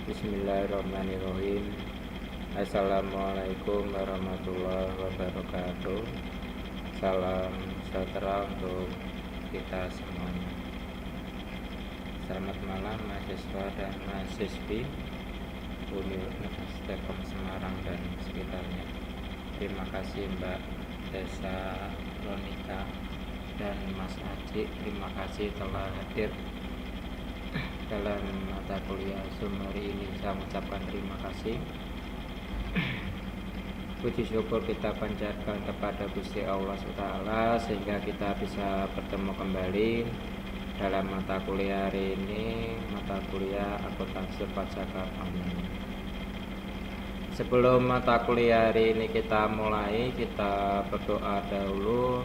Bismillahirrahmanirrahim. Assalamualaikum warahmatullahi wabarakatuh. Salam sejahtera untuk kita semuanya. Selamat malam mahasiswa dan mahasiswi Universitas Telkom Semarang dan sekitarnya. Terima kasih Mbak Desa Ronika dan Mas Aji. Terima kasih telah hadir dalam mata kuliah Zoom hari ini. Saya mengucapkan terima kasih. Puji syukur kita panjatkan kepada Gusti Allah SWT sehingga kita bisa bertemu kembali dalam mata kuliah hari ini, mata kuliah akuntansi pajakan online. Sebelum mata kuliah hari ini kita mulai, kita berdoa dahulu.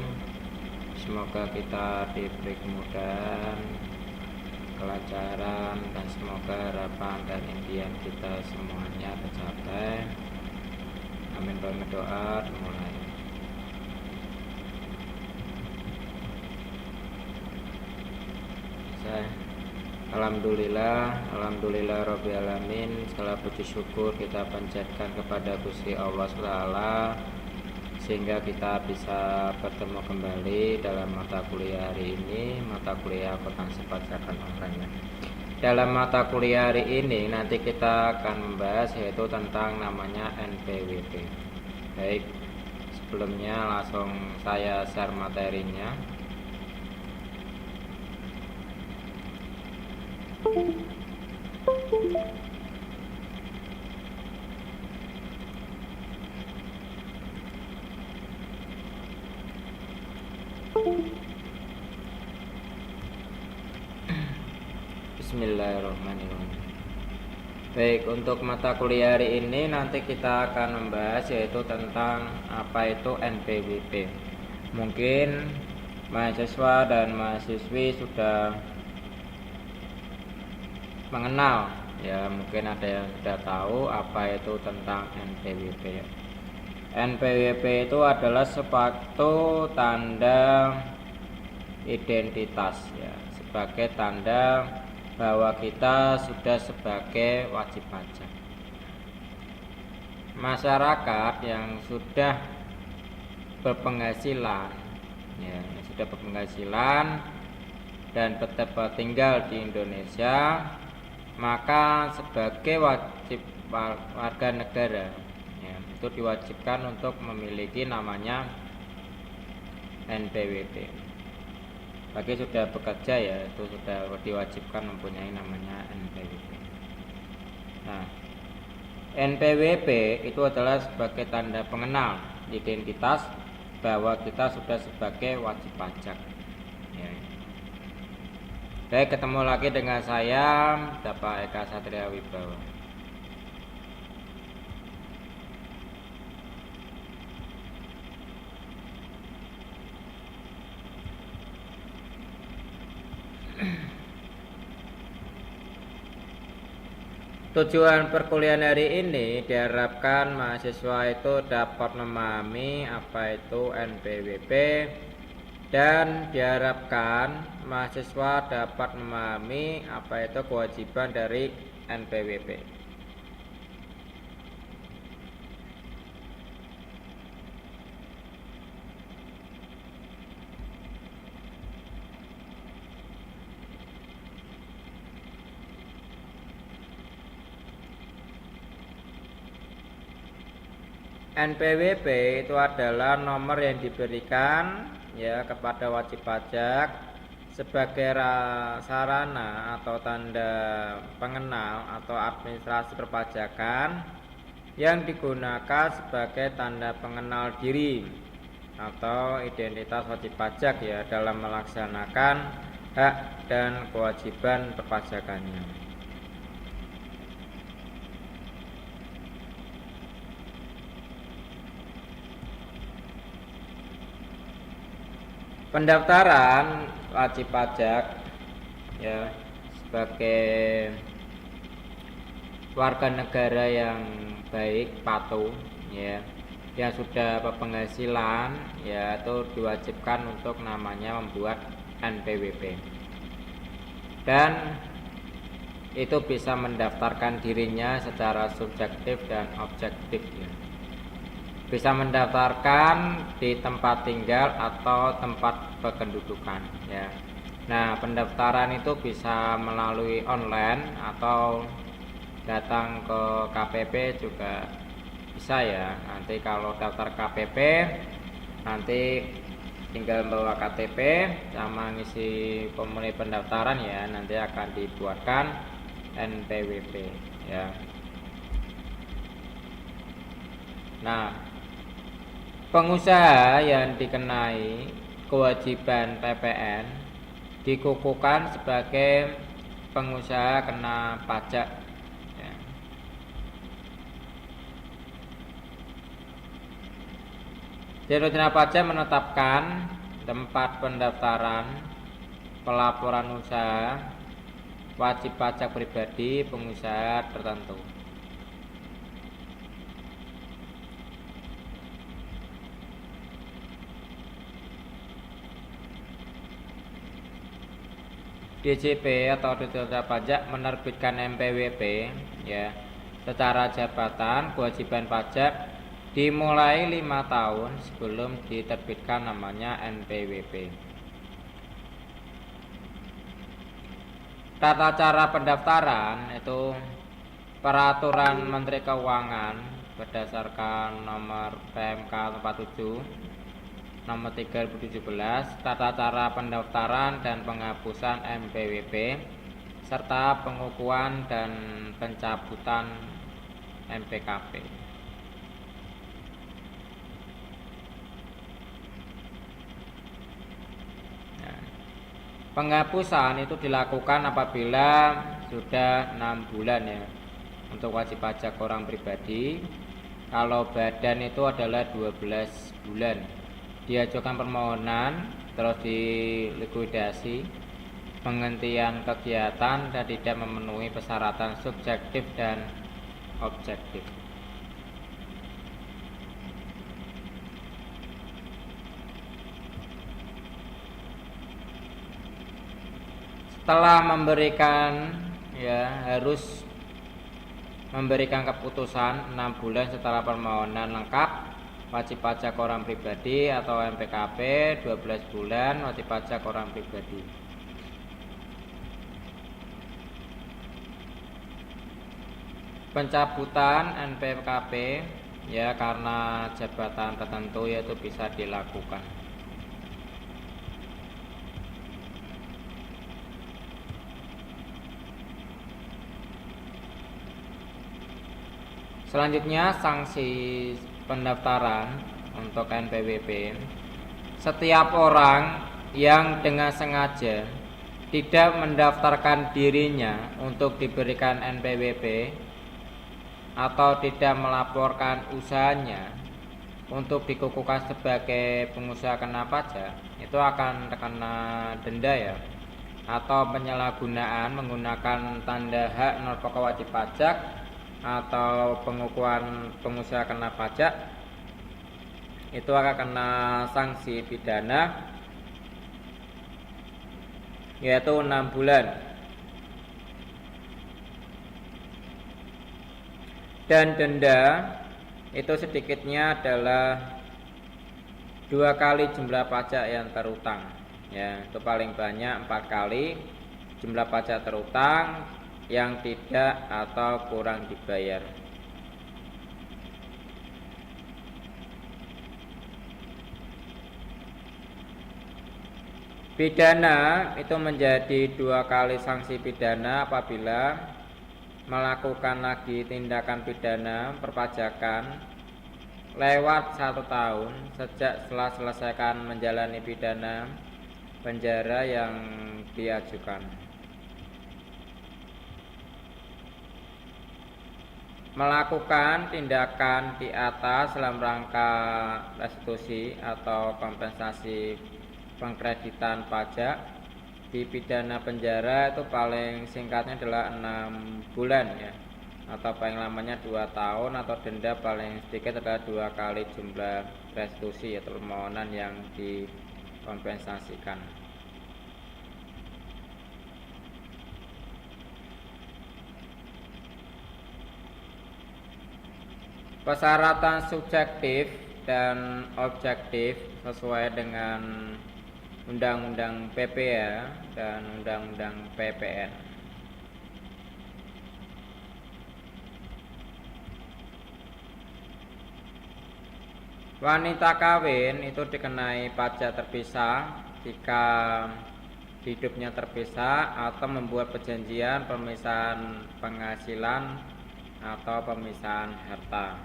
Semoga kita diberi kemudahan, kelancaran, dan semoga harapan dan impian kita semuanya tercapai. Amin. Berdoa dimulai. Alhamdulillah Rabbil Alamin. Segala puji syukur kita panjatkan kepada Gusti Allah SWT sehingga kita bisa bertemu kembali dalam mata kuliah hari ini, mata kuliah akuntansi pajakan online. Dalam mata kuliah hari ini nanti kita akan membahas yaitu tentang namanya NPWP. Baik, sebelumnya langsung saya share materinya. Bismillahirrahmanirrahim. Baik, untuk mata kuliah hari ini nanti kita akan membahas yaitu tentang apa itu NPWP. Mungkin mahasiswa dan mahasiswi sudah mengenal ya, mungkin ada yang sudah tahu apa itu tentang NPWP. NPWP itu adalah suatu tanda identitas ya, sebagai tanda bahwa kita sudah sebagai wajib pajak. Masyarakat yang sudah berpenghasilan ya, dan tetap tinggal di Indonesia, maka sebagai wajib warga negara ya, itu diwajibkan untuk memiliki namanya NPWP. Bagi sudah bekerja ya, itu sudah diwajibkan mempunyai namanya NPWP. Nah, NPWP itu adalah sebagai tanda pengenal identitas bahwa kita sudah sebagai wajib pajak ya. Baik, ketemu lagi dengan saya Bapak Eka Satria Wibawa. Tujuan perkuliahan hari ini diharapkan mahasiswa itu dapat memahami apa itu NPWP dan diharapkan mahasiswa dapat memahami apa itu kewajiban dari NPWP. NPWP itu adalah nomor yang diberikan ya kepada wajib pajak sebagai sarana atau tanda pengenal atau administrasi perpajakan yang digunakan sebagai tanda pengenal diri atau identitas wajib pajak ya dalam melaksanakan hak dan kewajiban perpajakannya. Pendaftaran wajib pajak ya sebagai warga negara yang baik, patuh ya, yang sudah berpenghasilan ya itu diwajibkan untuk namanya membuat NPWP. Dan itu bisa mendaftarkan dirinya secara subjektif dan objektif ya. Bisa mendaftarkan di tempat tinggal atau tempat berkedudukan ya. Nah, pendaftaran itu bisa melalui online atau datang ke KPP juga bisa ya. Nanti kalau daftar KPP nanti tinggal bawa KTP sama ngisi formulir pendaftaran ya, nanti akan dibuatkan NPWP ya. Nah, pengusaha yang dikenai kewajiban PPN dikukuhkan sebagai pengusaha kena pajak ya. Dirjen Pajak menetapkan tempat pendaftaran pelaporan usaha wajib pajak pribadi pengusaha tertentu. DJP atau Dirjen Pajak menerbitkan NPWP ya secara jabatan kewajiban pajak dimulai 5 tahun sebelum diterbitkan namanya NPWP. Tata cara pendaftaran itu peraturan Menteri Keuangan berdasarkan nomor PMK 47 nomor 3/2017 tata cara pendaftaran dan penghapusan NPWP serta pengukuhan dan pencabutan MPKP. Nah, penghapusan itu dilakukan apabila sudah 6 bulan ya untuk wajib pajak orang pribadi. Kalau badan itu adalah 12 bulan. Diajukan permohonan terus dilikuidasi, penghentian kegiatan dan tidak memenuhi persyaratan subjektif dan objektif. Setelah memberikan ya harus memberikan keputusan 6 bulan setelah permohonan lengkap wajib pajak orang pribadi atau MPKP, 12 bulan wajib pajak orang pribadi. Pencabutan NPKP ya karena jabatan tertentu yaitu bisa dilakukan. Selanjutnya sanksi pendaftaran untuk NPWP. Setiap orang yang dengan sengaja tidak mendaftarkan dirinya untuk diberikan NPWP atau tidak melaporkan usahanya untuk dikukuhkan sebagai pengusaha kena pajak itu akan terkena denda ya atau penyalahgunaan menggunakan tanda hak non pokok wajib pajak atau pengukuhan pengusaha kena pajak, itu akan kena sanksi pidana yaitu 6 bulan. Dan denda itu sedikitnya adalah 2 kali jumlah pajak yang terutang. Ya, itu paling banyak 4 kali jumlah pajak terutang yang tidak atau kurang dibayar. Pidana itu menjadi 2 kali sanksi pidana apabila melakukan lagi tindakan pidana perpajakan lewat 1 tahun sejak setelah selesaikan menjalani pidana penjara yang diajukan. Melakukan tindakan di atas dalam rangka restitusi atau kompensasi pengkreditan pajak dipidana penjara itu paling singkatnya adalah 6 bulan ya, atau paling lamanya 2 tahun, atau denda paling sedikit adalah 2 kali jumlah restitusi atau permohonan yang dikompensasikan. Persyaratan subjektif dan objektif sesuai dengan Undang-Undang PPA dan Undang-Undang PPN. Wanita kawin itu dikenai pajak terpisah jika hidupnya terpisah atau membuat perjanjian pemisahan penghasilan atau pemisahan harta.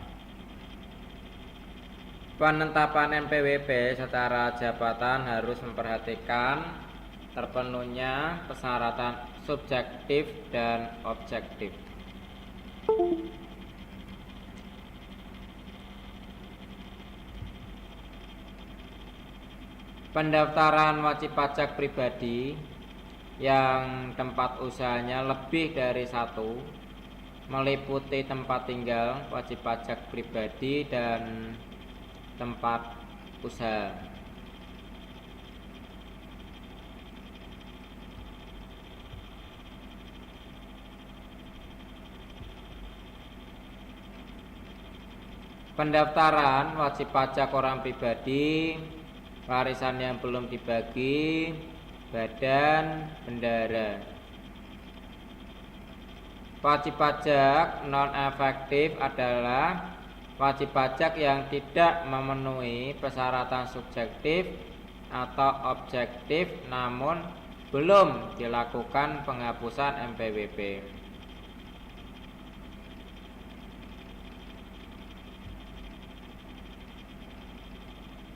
Penetapan NPWP secara jabatan harus memperhatikan terpenuhnya persyaratan subjektif dan objektif. Pendaftaran wajib pajak pribadi yang tempat usahanya lebih dari 1 meliputi tempat tinggal wajib pajak pribadi dan tempat usaha. Pendaftaran wajib pajak orang pribadi, warisan yang belum dibagi, badan bendahara. Wajib pajak non efektif adalah wajib pajak yang tidak memenuhi persyaratan subjektif atau objektif namun belum dilakukan penghapusan NPWP.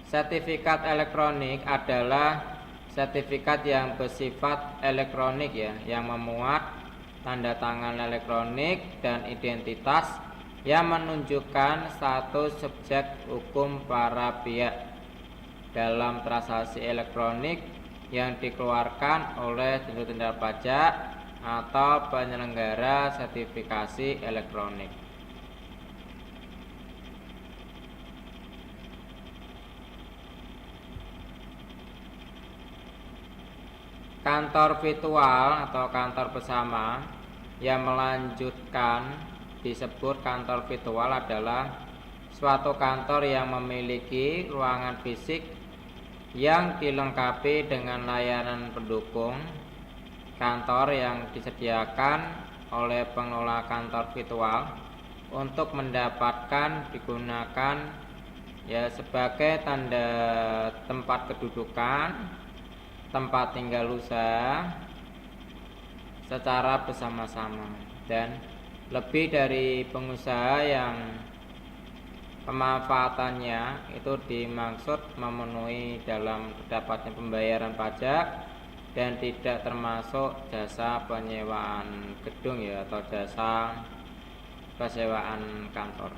Sertifikat elektronik adalah sertifikat yang bersifat elektronik ya, yang memuat tanda tangan elektronik dan identitas yang menunjukkan status subjek hukum para pihak dalam transaksi elektronik yang dikeluarkan oleh Dirjen Tindak Pajak atau penyelenggara sertifikasi elektronik. Kantor virtual atau kantor bersama yang melanjutkan disebut kantor virtual adalah suatu kantor yang memiliki ruangan fisik yang dilengkapi dengan layanan pendukung kantor yang disediakan oleh pengelola kantor virtual untuk mendapatkan digunakan ya sebagai tanda tempat kedudukan, tempat tinggal usaha secara bersama-sama, dan lebih dari pengusaha yang pemanfaatannya itu dimaksud memenuhi dalam terdapatnya pembayaran pajak dan tidak termasuk jasa penyewaan gedung ya, atau jasa persewaan kantor.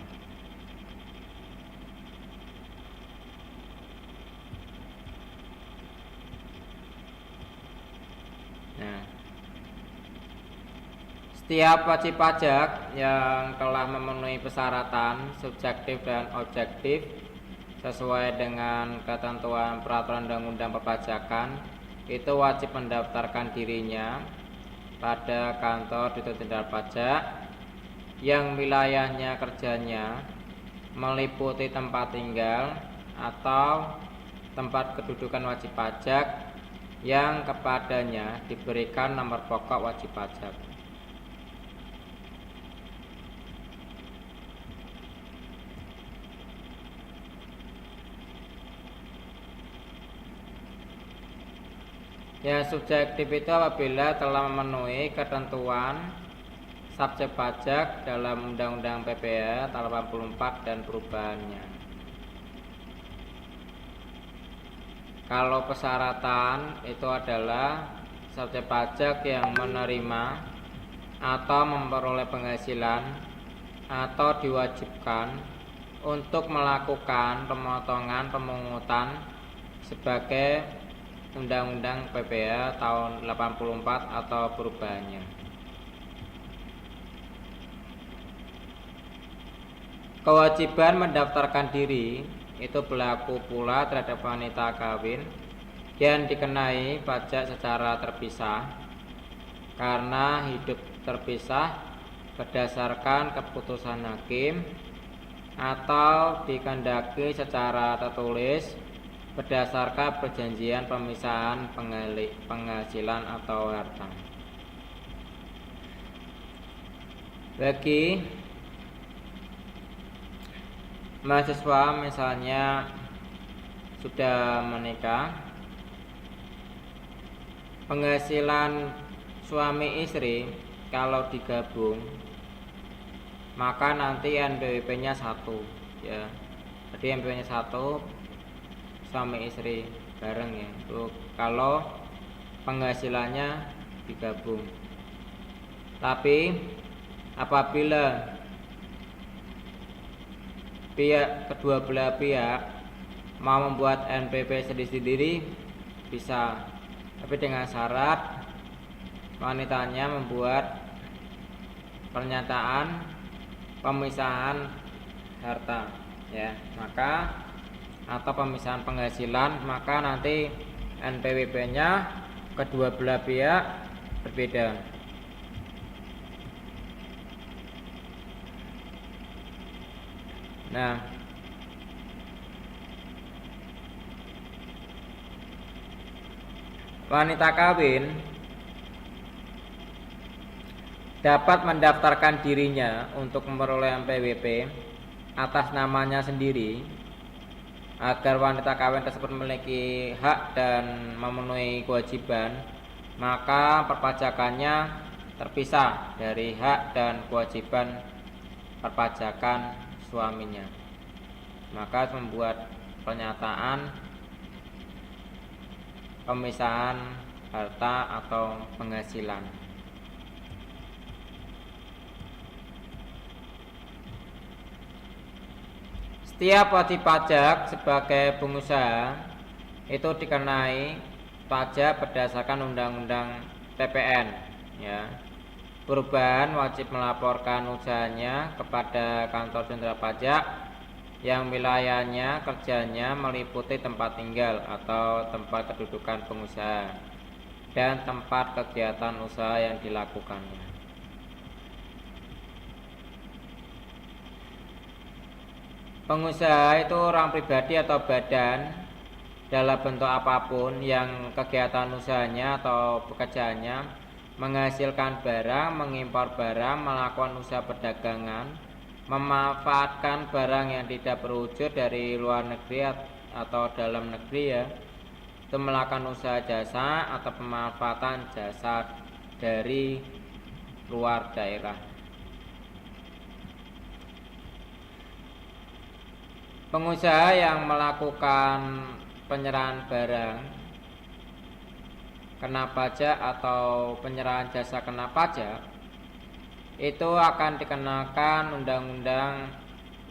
Setiap wajib pajak yang telah memenuhi persyaratan subjektif dan objektif sesuai dengan ketentuan peraturan undang-undang perpajakan itu wajib mendaftarkan dirinya pada kantor Direktorat Jenderal Pajak yang wilayahnya kerjanya meliputi tempat tinggal atau tempat kedudukan wajib pajak yang kepadanya diberikan nomor pokok wajib pajak. Yang subjektif itu apabila telah memenuhi ketentuan subjek pajak dalam Undang-Undang PPh tahun 84 dan perubahannya. Kalau persyaratan itu adalah subjek pajak yang menerima atau memperoleh penghasilan atau diwajibkan untuk melakukan pemotongan pemungutan sebagai Undang-Undang PPh tahun 84 atau perubahannya. Kewajiban mendaftarkan diri itu berlaku pula terhadap wanita kawin yang dikenai pajak secara terpisah karena hidup terpisah berdasarkan keputusan hakim atau dikehendaki secara tertulis berdasarkan perjanjian pemisahan penghasilan atau harta. Bagi mahasiswa misalnya sudah menikah, penghasilan suami istri kalau digabung maka nanti NPWP-nya 1 ya. Jadi NPWP-nya 1 suami istri bareng ya. Tuh, kalau penghasilannya digabung. Tapi apabila kedua belah pihak mau membuat NPWP sendiri-sendiri bisa, tapi dengan syarat wanitanya membuat pernyataan pemisahan harta ya, maka atau pemisahan penghasilan, maka nanti NPWP-nya kedua belah pihak berbeda. Nah, wanita kawin dapat mendaftarkan dirinya untuk memperoleh NPWP atas namanya sendiri agar wanita kawin tersebut memiliki hak dan memenuhi kewajiban, maka perpajakannya terpisah dari hak dan kewajiban perpajakan suaminya. Maka membuat pernyataan pemisahan harta atau penghasilan. Setiap wajib pajak sebagai pengusaha itu dikenai pajak berdasarkan Undang-Undang PPN ya. Perubahan wajib melaporkan usahanya kepada kantor jenderal pajak yang wilayahnya kerjanya meliputi tempat tinggal atau tempat kedudukan pengusaha dan tempat kegiatan usaha yang dilakukannya. Pengusaha itu orang pribadi atau badan dalam bentuk apapun yang kegiatan usahanya atau pekerjaannya menghasilkan barang, mengimpor barang, melakukan usaha perdagangan, memanfaatkan barang yang tidak berwujud dari luar negeri atau dalam negeri ya, itu melakukan usaha jasa atau pemanfaatan jasa dari luar daerah. Pengusaha yang melakukan penyerahan barang kena pajak atau penyerahan jasa kena pajak itu akan dikenakan Undang-Undang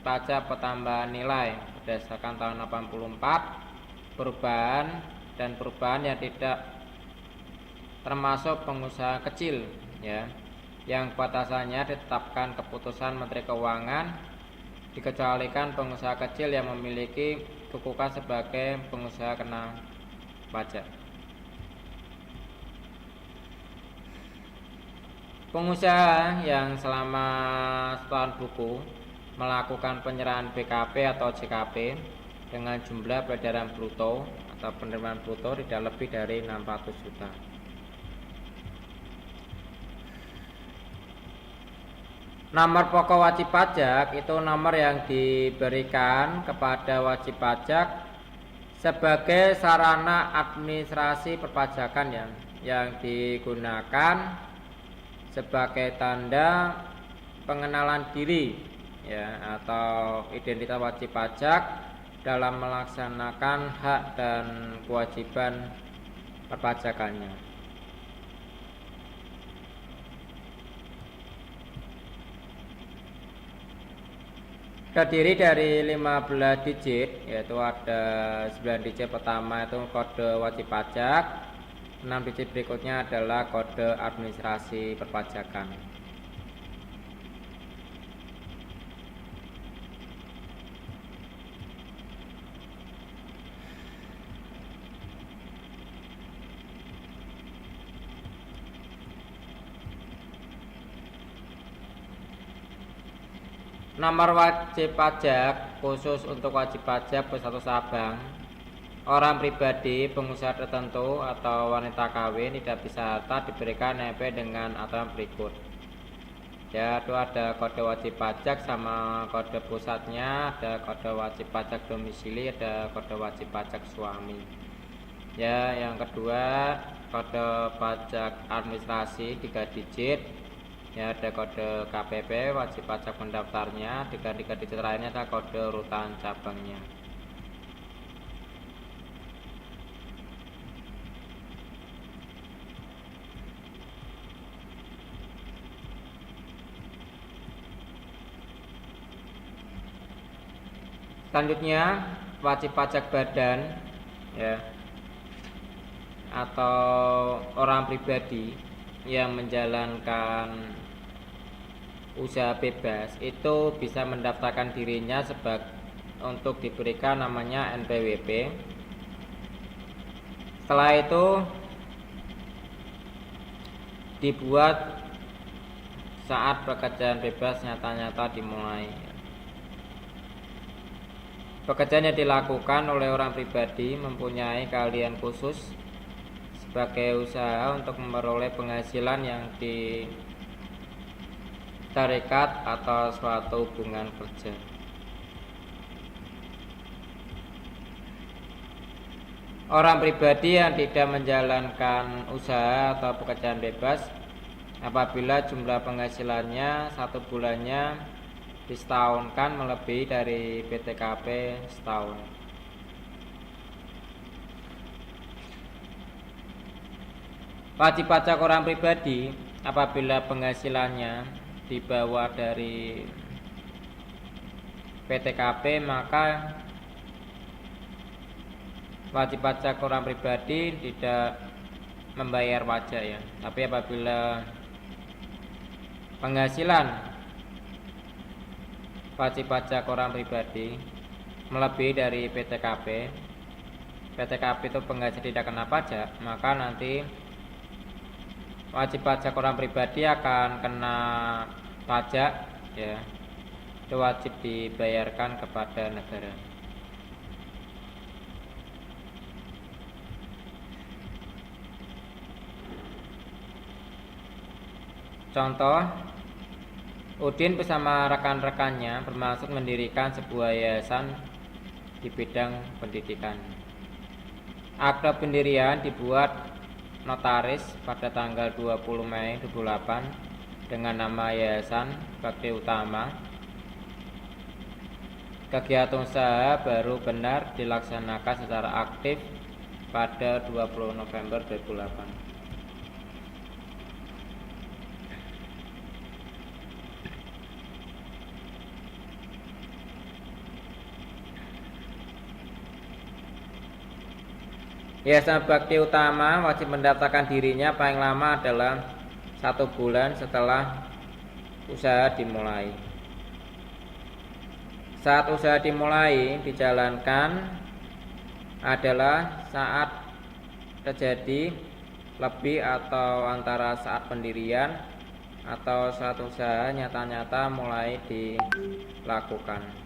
Pajak Pertambahan Nilai berdasarkan tahun 84 perubahan yang tidak termasuk pengusaha kecil ya. yang batasannya ditetapkan keputusan Menteri Keuangan, dikecualikan pengusaha kecil yang memiliki kedudukan sebagai pengusaha kena pajak. Pengusaha yang selama setahun buku melakukan penyerahan BKP atau JKP dengan jumlah peredaran bruto atau penerimaan bruto tidak lebih dari 600 juta. Nomor pokok wajib pajak itu nomor yang diberikan kepada wajib pajak sebagai sarana administrasi perpajakan yang digunakan sebagai tanda pengenalan diri atau identitas wajib pajak dalam melaksanakan hak dan kewajiban perpajakannya. Terdiri dari 15 digit, yaitu ada 9 digit pertama itu kode wajib pajak, 6 digit berikutnya adalah kode administrasi perpajakan. Nomor wajib pajak khusus untuk wajib pajak berstatus abang, orang pribadi, pengusaha tertentu, atau wanita kawin tidak bisa diberikan NP dengan aturan berikut. Itu ada kode wajib pajak sama kode pusatnya, ada kode wajib pajak domisili, ada kode wajib pajak suami. Yang kedua kode pajak administrasi 3 digit. Ada kode KPP wajib pajak pendaftarnya, 3 digit lainnya ada kode urutan cabangnya. Selanjutnya wajib pajak badan atau orang pribadi yang menjalankan usaha bebas itu bisa mendaftarkan dirinya untuk diberikan namanya NPWP. Setelah itu dibuat saat pekerjaan bebas nyata-nyata dimulai. Pekerjaan yang dilakukan oleh orang pribadi mempunyai keahlian khusus sebagai usaha untuk memperoleh penghasilan yang tarikat atau suatu hubungan kerja. Orang pribadi yang tidak menjalankan usaha atau pekerjaan bebas apabila jumlah penghasilannya 1 bulannya disetahunkan melebihi dari PTKP setahun. Wajib pajak orang pribadi apabila penghasilannya di bawah dari PTKP maka wajib pajak orang pribadi tidak membayar pajak Tapi apabila penghasilan wajib pajak orang pribadi melebihi dari PTKP itu penghasilan tidak kena pajak, maka nanti wajib pajak orang pribadi akan kena pajak itu wajib dibayarkan kepada negara. Contoh, Udin bersama rekan-rekannya bermaksud mendirikan sebuah yayasan di bidang pendidikan. Akte pendirian dibuat notaris pada tanggal 20 Mei 2008 dengan nama Yayasan Bakti Utama. Kegiatan usaha baru benar dilaksanakan secara aktif pada 20 November 2008. Yayasan Bakti Utama wajib mendaftarkan dirinya paling lama adalah 1 bulan setelah usaha dimulai. Saat usaha dimulai dijalankan adalah saat terjadi lebih atau antara saat pendirian atau saat usaha nyata-nyata mulai dilakukan.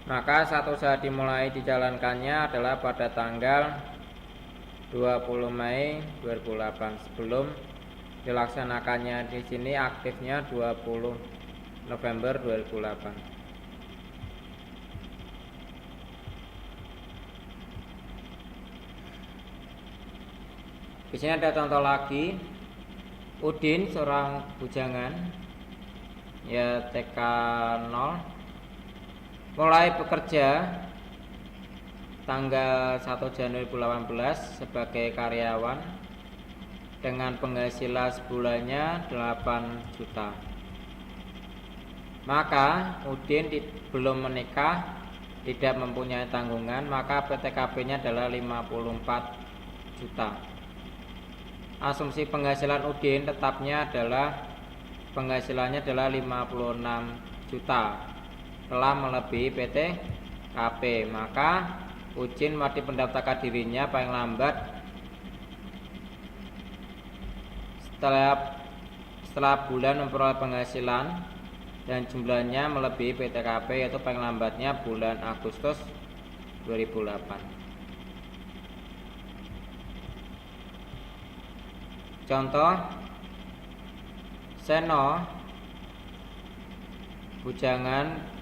Maka saat usaha dimulai dijalankannya adalah pada tanggal 20 Mei 2008. Sebelum dilaksanakannya di sini aktifnya 20 November 2008. Di sini ada contoh lagi. Udin seorang bujangan ya TK 0 mulai bekerja tanggal 1 Januari 2018 sebagai karyawan dengan penghasilan sebulannya 8 juta. Maka Udin belum menikah, tidak mempunyai tanggungan, maka PTKP-nya adalah 54 juta. Asumsi penghasilan Udin tetapnya adalah penghasilannya adalah 56 juta. Telah melebihi PTKP, maka Udin wajib mendaftarkan dirinya paling lambat setelah bulan memperoleh penghasilan dan jumlahnya melebihi PTKP, yaitu paling lambatnya bulan Agustus 2008. Contoh, Seno bujangan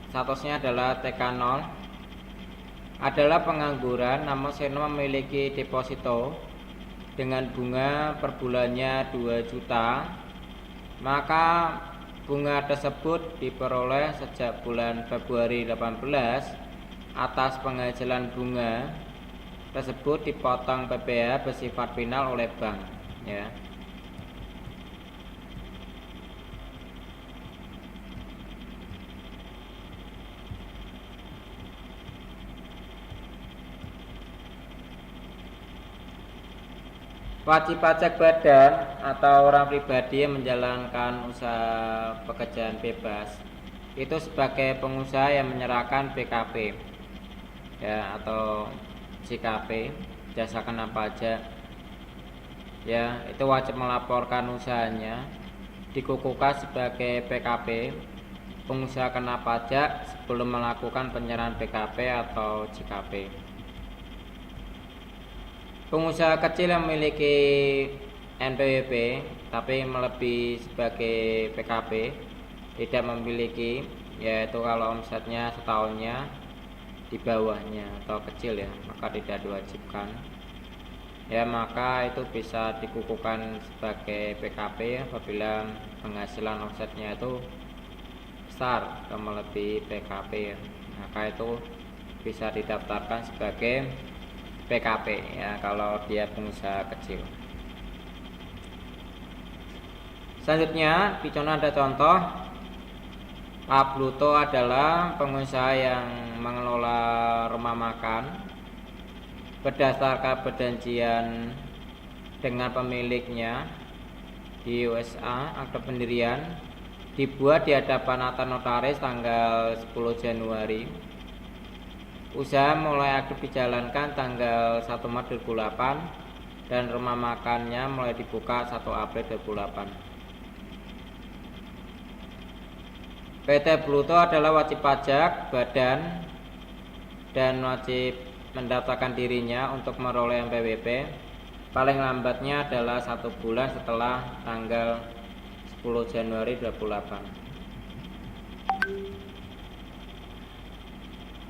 statusnya adalah TK 0 adalah pengangguran, namun Seno memiliki deposito dengan bunga per bulannya 2 juta. Maka bunga tersebut diperoleh sejak bulan Februari 18. Atas penghasilan bunga tersebut dipotong PPh bersifat final oleh bank ya. Wajib pajak badan atau orang pribadi yang menjalankan usaha pekerjaan bebas itu sebagai pengusaha yang menyerahkan BKP ya atau JKP, jasa kena pajak ya, itu wajib melaporkan usahanya dikukuhkan sebagai PKP pengusaha kena pajak sebelum melakukan penyerahan BKP atau JKP. Pengusaha kecil yang memiliki NPWP tapi melebihi sebagai PKP tidak memiliki, yaitu kalau omsetnya setahunnya di bawahnya atau kecil ya, maka tidak diwajibkan ya, maka itu bisa dikukuhkan sebagai PKP apabila penghasilan omsetnya itu besar atau melebihi PKP ya, maka itu bisa didaftarkan sebagai PKP ya kalau dia pengusaha kecil. Selanjutnya di sana ada contoh Pak Pluto adalah pengusaha yang mengelola rumah makan berdasarkan perjanjian dengan pemiliknya di USA. Akta pendirian dibuat di hadapan akta notaris tanggal 10 Januari. Usaha mulai aktif dijalankan tanggal 1 Maret 2008 dan rumah makannya mulai dibuka 1 April 2008. PT Pluto adalah wajib pajak badan dan wajib mendaftarkan dirinya untuk meroleh NPWP paling lambatnya adalah 1 bulan setelah tanggal 10 Januari 2008.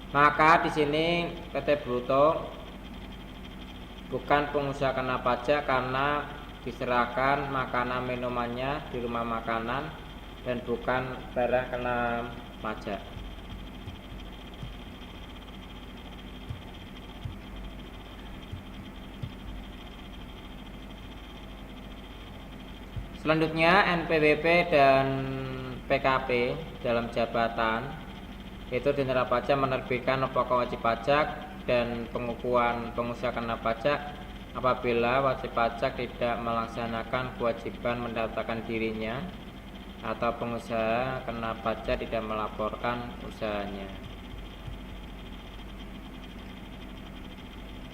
Maka di sini PT Pluto bukan pengusaha kena pajak karena diserahkan makanan minumannya di rumah makanan dan bukan barang kena pajak. Selanjutnya NPWP dan PKP dalam jabatan, yaitu Jenderal Pajak menerbitkan pokok wajib pajak dan pengukuhan pengusaha kena pajak apabila wajib pajak tidak melaksanakan kewajiban mendaftarkan dirinya atau pengusaha kena pajak tidak melaporkan usahanya.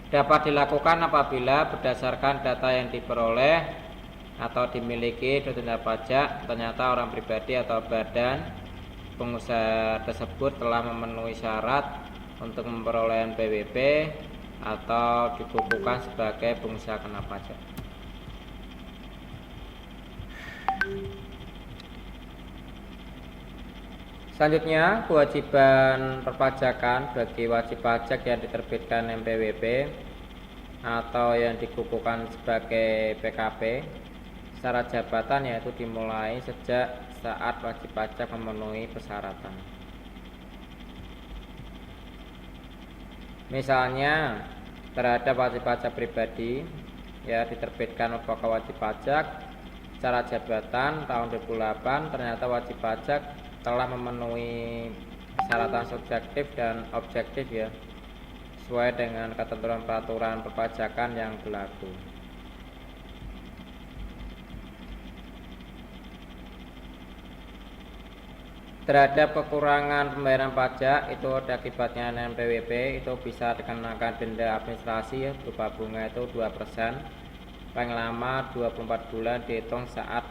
Dapat dilakukan apabila berdasarkan data yang diperoleh atau dimiliki Ditjen Pajak ternyata orang pribadi atau badan pengusaha tersebut telah memenuhi syarat untuk memperoleh NPWP atau dikukuhkan sebagai pengusaha kena pajak. Selanjutnya, kewajiban perpajakan bagi wajib pajak yang diterbitkan NPWP atau yang dikukuhkan sebagai PKP syarat jabatan, yaitu dimulai sejak saat wajib pajak memenuhi persyaratan. Misalnya terhadap wajib pajak pribadi ya diterbitkan pokok wajib pajak syarat jabatan tahun 2008, ternyata wajib pajak telah memenuhi persyaratan subjektif dan objektif ya sesuai dengan ketentuan peraturan perpajakan yang berlaku. Terhadap kekurangan pembayaran pajak itu ada akibatnya NPWP, itu bisa dikenakan denda administrasi ya, berupa bunga itu 2%, paling lama 24 bulan dihitung saat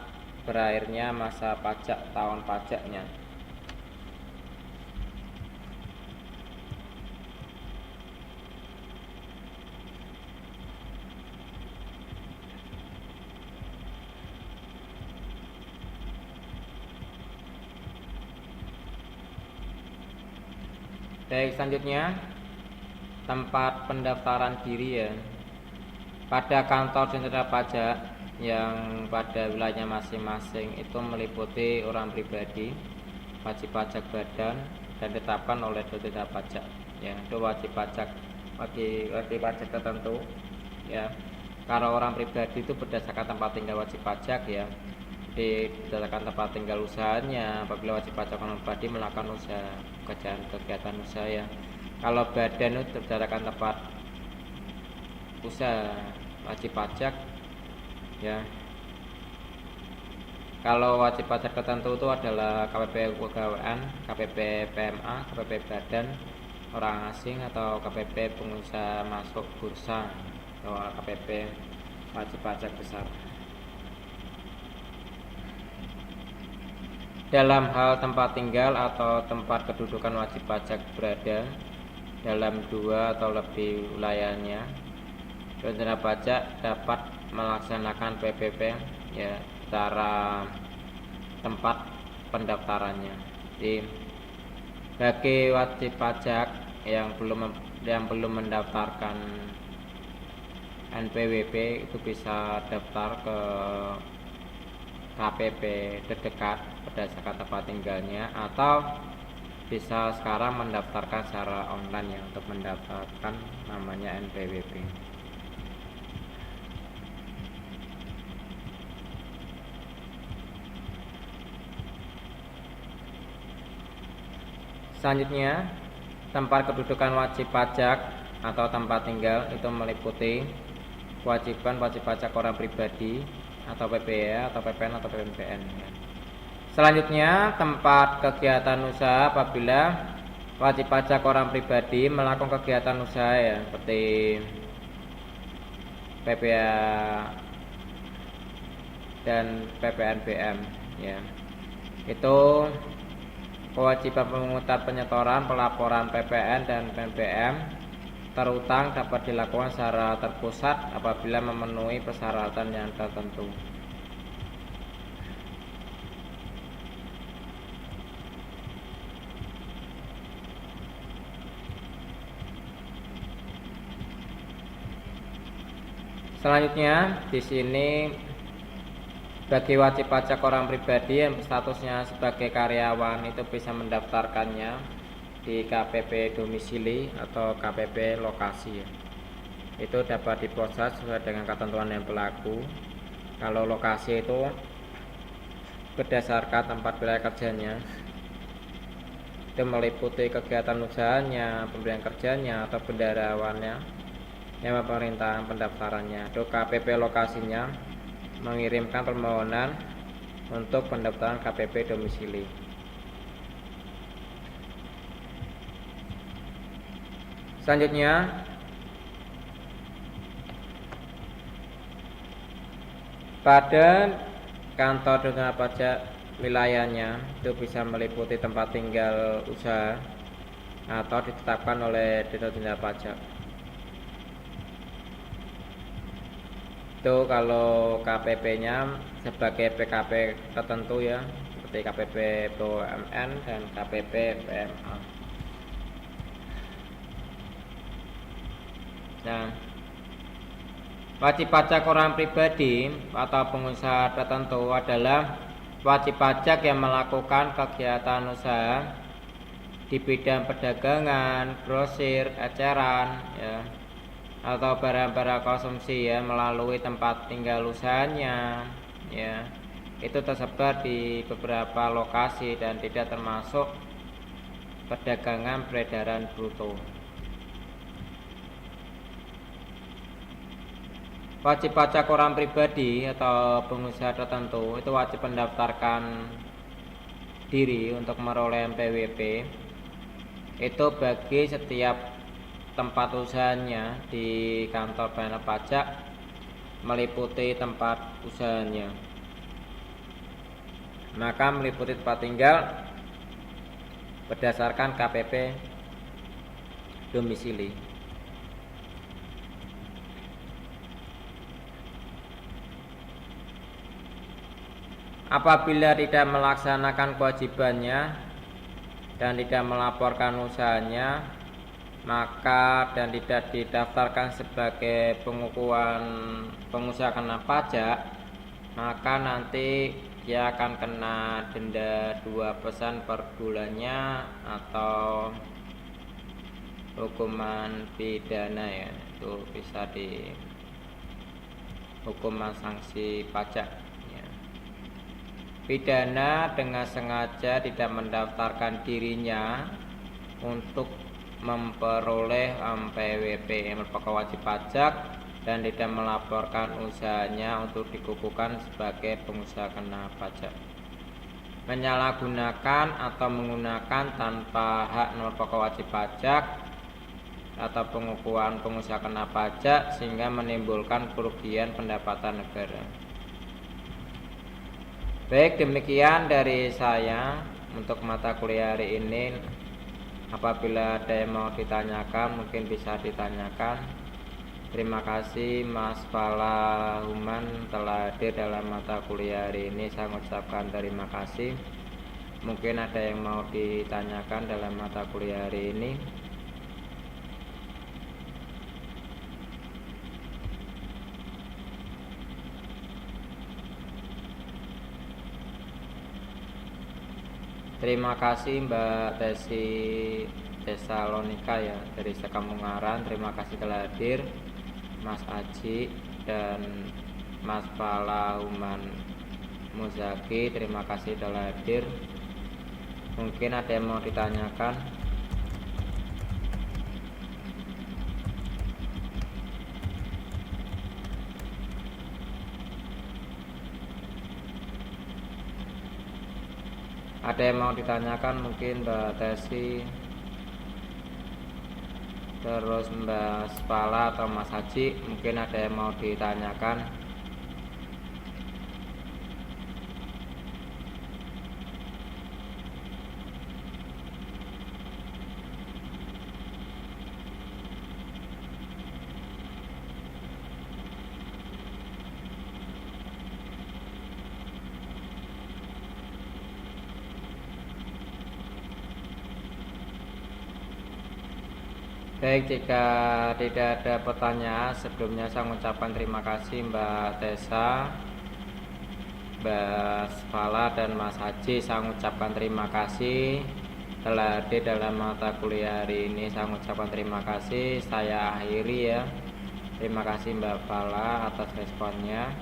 berakhirnya masa pajak tahun pajaknya. Baik, selanjutnya tempat pendaftaran diri ya. Pada kantor jenderal pajak yang pada wilayahnya masing-masing itu meliputi orang pribadi, wajib pajak badan, dan ditetapkan oleh jenderal pajak. Ya, itu wajib pajak bagi wajib pajak tertentu. Ya, kalau orang pribadi itu berdasarkan tempat tinggal wajib pajak ya. Berdasarkan tempat tinggal usahanya apabila wajib pajak orang pribadi melakukan usaha kegiatan usaha ya. Kalau badan itu berdasarkan tempat usaha wajib pajak ya. Kalau wajib pajak tertentu itu adalah KPP Kepegawaian, KPP PMA, KPP Badan Orang Asing, atau KPP Pengusaha Masuk Bursa, atau KPP Wajib Pajak Besar. Dalam hal tempat tinggal atau tempat kedudukan wajib pajak berada dalam 2 atau lebih wilayahnya, Ditjen Pajak dapat melaksanakan PPP ya secara tempat pendaftarannya. Jadi bagi wajib pajak yang belum mendaftarkan NPWP itu bisa daftar ke KPP terdekat berdasarkan tempat tinggalnya, atau bisa sekarang mendaftarkan secara online ya untuk mendaftarkan namanya NPWP. Selanjutnya, tempat kedudukan wajib pajak atau tempat tinggal itu meliputi kewajiban wajib pajak orang pribadi atau PPH atau PPN atau PPNBN. Selanjutnya, tempat kegiatan usaha apabila wajib pajak orang pribadi melakukan kegiatan usaha ya, seperti PPH dan PPNBM ya. Itu kewajiban pemungutan penyetoran pelaporan PPN dan PPNBM terutang dapat dilakukan secara terpusat apabila memenuhi persyaratan yang tertentu. Selanjutnya di sini bagi wajib pajak orang pribadi yang statusnya sebagai karyawan itu bisa mendaftarkannya di KPP domisili atau KPP lokasi ya. Itu dapat diproses sesuai dengan ketentuan yang berlaku. Kalau lokasi itu berdasarkan tempat wilayah kerjanya, Itu meliputi kegiatan usahanya, pemberian kerjanya, atau bendaharawannya, yang pemerintahan pendaftarannya. Itu KPP lokasinya mengirimkan permohonan untuk pendaftaran KPP domisili. Selanjutnya, pada kantor dengan pajak wilayahnya itu bisa meliputi tempat tinggal usaha atau ditetapkan oleh Direktorat Jenderal Pajak. Itu kalau KPP-nya sebagai PKP tertentu ya, seperti KPP BUMN dan KPP PMA. Nah, wajib pajak orang pribadi atau pengusaha tertentu adalah wajib pajak yang melakukan kegiatan usaha di bidang perdagangan, grosir, eceran, ya, atau barang-barang konsumsi ya melalui tempat tinggal usahanya, ya, itu tersebar di beberapa lokasi dan tidak termasuk perdagangan peredaran bruto. Wajib pajak orang pribadi atau pengusaha tertentu itu wajib mendaftarkan diri untuk meroleh NPWP itu bagi setiap tempat usahanya di kantor pelayanan pajak meliputi tempat usahanya, maka meliputi tempat tinggal berdasarkan KPP domisili. Apabila tidak melaksanakan kewajibannya dan tidak melaporkan usahanya, maka dan tidak didaftarkan sebagai pengusaha kena pajak, maka nanti dia akan kena denda 2% per bulannya atau hukuman pidana ya, itu bisa di hukuman sanksi pajak. Pidana dengan sengaja tidak mendaftarkan dirinya untuk memperoleh NPWP merupakan wajib pajak dan tidak melaporkan usahanya untuk dikukuhkan sebagai pengusaha kena pajak. Menyalahgunakan atau menggunakan tanpa hak merupakan wajib pajak atau pengukuhan pengusaha kena pajak sehingga menimbulkan kerugian pendapatan negara. Baik, demikian dari saya untuk mata kuliah hari ini. Apabila ada yang mau ditanyakan mungkin bisa ditanyakan. Terima kasih Mas Fala Human telah hadir dalam mata kuliah hari ini. Saya mengucapkan terima kasih. Mungkin ada yang mau ditanyakan dalam mata kuliah hari ini. Terima kasih Mbak Desi Tesalonika ya dari Sekamungaran. Terima kasih telah hadir Mas Aji dan Mas Fala Human Muzaki. Terima kasih telah hadir. Mungkin ada yang mau ditanyakan. Ada yang mau ditanyakan mungkin Mbak Tesi, terus Mbak Spala atau Mas Haji, mungkin ada yang mau ditanyakan. Baik, jika tidak ada pertanyaan, sebelumnya saya mengucapkan terima kasih Mbak Tessa, Mbak Spala dan Mas Haji. Saya mengucapkan terima kasih telah hadir dalam mata kuliah hari ini. Saya mengucapkan terima kasih. Saya akhiri ya. Terima kasih Mbak Fala atas responnya.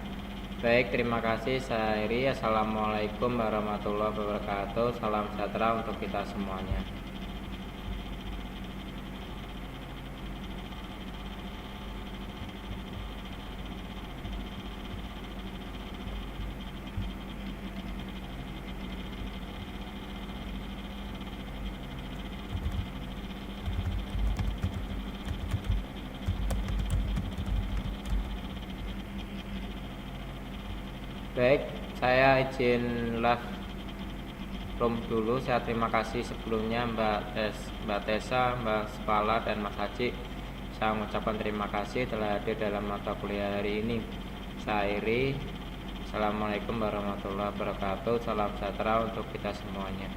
Baik, terima kasih Sairi. Assalamualaikum warahmatullahi wabarakatuh. Salam sejahtera untuk kita semuanya. Baik, saya izin live room dulu. Saya terima kasih sebelumnya Mbak Tessa, Mbak Spala, dan Mas Haji. Saya mengucapkan terima kasih telah hadir dalam mata kuliah hari ini. Saya Iri. Assalamualaikum warahmatullahi wabarakatuh. Salam sejahtera untuk kita semuanya.